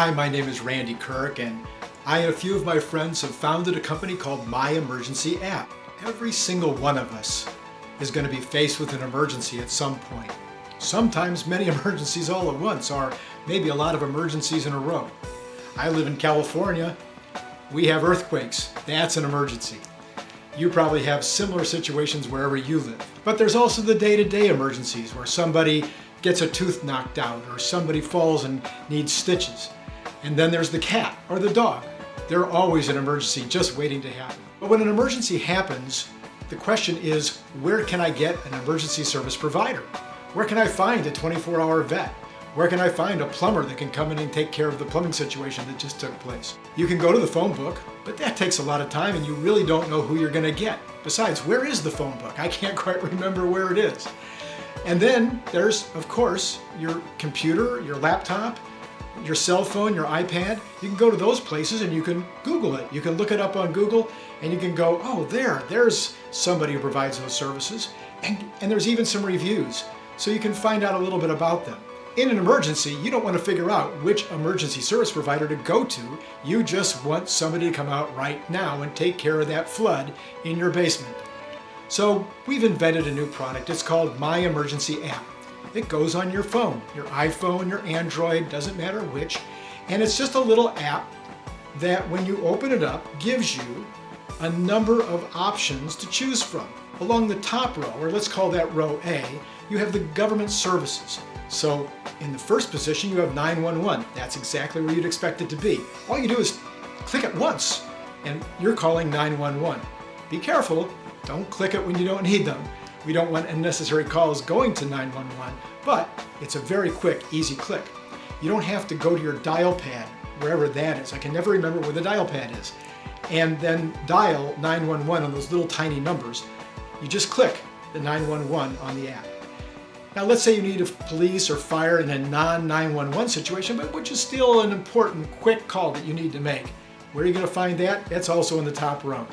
Hi, my name is Randy Kirk, and I and a few of my friends have founded a company called My Emergency App. Every single one of us is going to be faced with an emergency at some point. Sometimes many emergencies all at once, or maybe a lot of emergencies in a row. I live in California. We have earthquakes. That's an emergency. You probably have similar situations wherever you live. But there's also the day-to-day emergencies where somebody gets a tooth knocked out or somebody falls and needs stitches. And then there's the cat or the dog. They're always an emergency just waiting to happen. But when an emergency happens, the question is, where can I get an emergency service provider? Where can I find a 24-hour vet? Where can I find a plumber that can come in and take care of the plumbing situation that just took place? You can go to the phone book, but that takes a lot of time and you really don't know who you're going to get. Besides, where is the phone book? I can't quite remember where it is. And then there's, of course, your computer, your laptop, your cell phone, your iPad. You can go to those places and you can Google it. You can look it up on Google and you can go, oh, there's somebody who provides those services. And there's even some reviews. So you can find out a little bit about them. In an emergency, you don't want to figure out which emergency service provider to go to. You just want somebody to come out right now and take care of that flood in your basement. So we've invented a new product. It's called My Emergency App. It goes on your phone, your iPhone, your Android, doesn't matter which. And it's just a little app that when you open it up, gives you a number of options to choose from. Along the top row, or let's call that row A, you have the government services. So in the first position, you have 911. That's exactly where you'd expect it to be. All you do is click it once and you're calling 911. Be careful, don't click it when you don't need them. We don't want unnecessary calls going to 911, but it's a very quick, easy click. You don't have to go to your dial pad, wherever that is. I can never remember where the dial pad is. And then dial 911 on those little tiny numbers. You just click the 911 on the app. Now let's say you need a police or fire in a non-911 situation, but which is still an important quick call that you need to make. Where are you going to find that? That's also in the top row.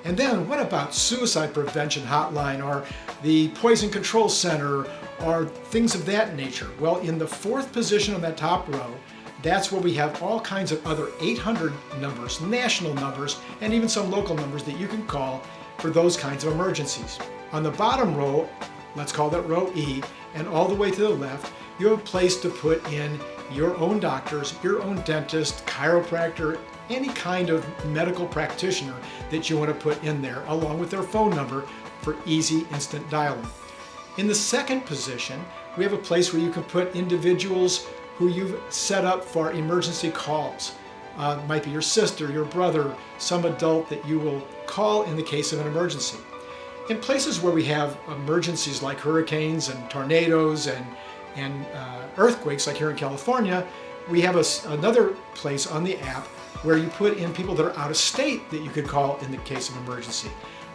And then what about suicide prevention hotline or the poison control center or things of that nature? Well, in the fourth position on that top row, that's where we have all kinds of other 800 numbers, national numbers, and even some local numbers that you can call for those kinds of emergencies. On the bottom row, let's call that row E, and all the way to the left, you have a place to put in your own doctors, your own dentist, chiropractor, any kind of medical practitioner that you want to put in there, along with their phone number for easy instant dialing. In the second position, we have a place where you can put individuals who you've set up for emergency calls. It might be your sister, your brother, some adult that you will call in the case of an emergency. In places where we have emergencies like hurricanes and tornadoes and earthquakes, like here in California, we have another place on the app where you put in people that are out of state that you could call in the case of emergency.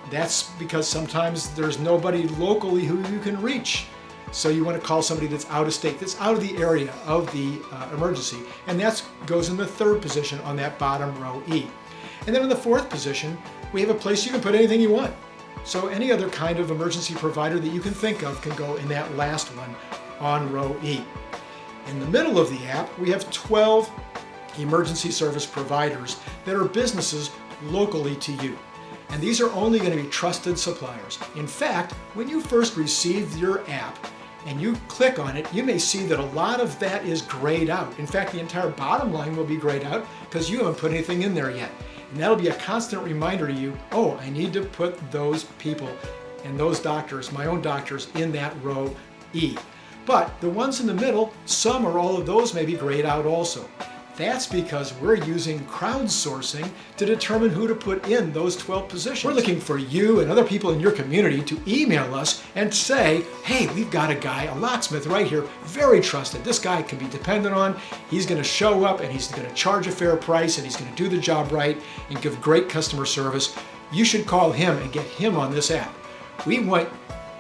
That's because sometimes there's nobody locally who you can reach. So you want to call somebody that's out of state, that's out of the area of the emergency. And that goes in the third position on that bottom row E. And then in the fourth position, we have a place you can put anything you want. So any other kind of emergency provider that you can think of can go in that last one on row E. In the middle of the app, we have 12 emergency service providers that are businesses locally to you. And these are only going to be trusted suppliers. In fact, when you first receive your app and you click on it, you may see that a lot of that is grayed out. In fact, the entire bottom line will be grayed out because you haven't put anything in there yet. And that'll be a constant reminder to you, oh, I need to put those people and those doctors, my own doctors, in that row E. But the ones in the middle, some or all of those may be grayed out also. That's because we're using crowdsourcing to determine who to put in those 12 positions. We're looking for you and other people in your community to email us and say, hey, we've got a guy, a locksmith right here, very trusted. This guy can be dependent on. He's going to show up and he's going to charge a fair price and he's going to do the job right and give great customer service. You should call him and get him on this app. We want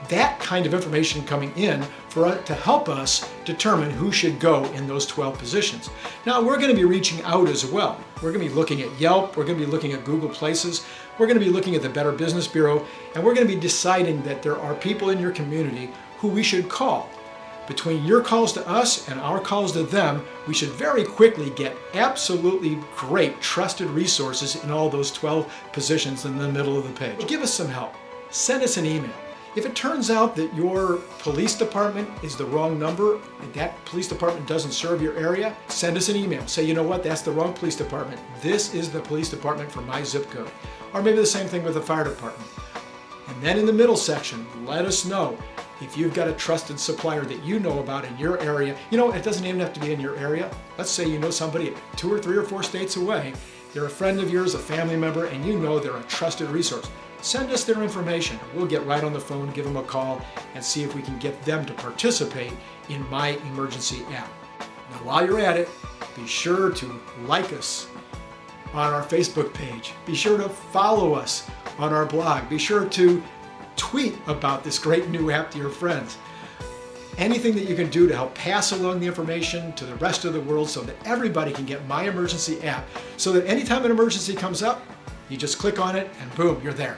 that kind of information coming in to help us determine who should go in those 12 positions. Now we're going to be reaching out as well. We're going to be looking at Yelp, we're going to be looking at Google Places, we're going to be looking at the Better Business Bureau, and we're going to be deciding that there are people in your community who we should call. Between your calls to us and our calls to them, we should very quickly get absolutely great trusted resources in all those 12 positions in the middle of the page. Give us some help. Send us an email. If it turns out that your police department is the wrong number and that police department doesn't serve your area, send us an email. Say, you know what, that's the wrong police department. This is the police department for my zip code. Or maybe the same thing with the fire department. And then in the middle section, let us know if you've got a trusted supplier that you know about in your area. You know, it doesn't even have to be in your area. Let's say you know somebody 2 or 3 or 4 states away. They're a friend of yours, a family member, and you know they're a trusted resource. Send us their information. We'll get right on the phone, give them a call, and see if we can get them to participate in My Emergency app. Now, while you're at it, be sure to like us on our Facebook page. Be sure to follow us on our blog. Be sure to tweet about this great new app to your friends. Anything that you can do to help pass along the information to the rest of the world so that everybody can get My Emergency app, so that anytime an emergency comes up, you just click on it and boom, you're there.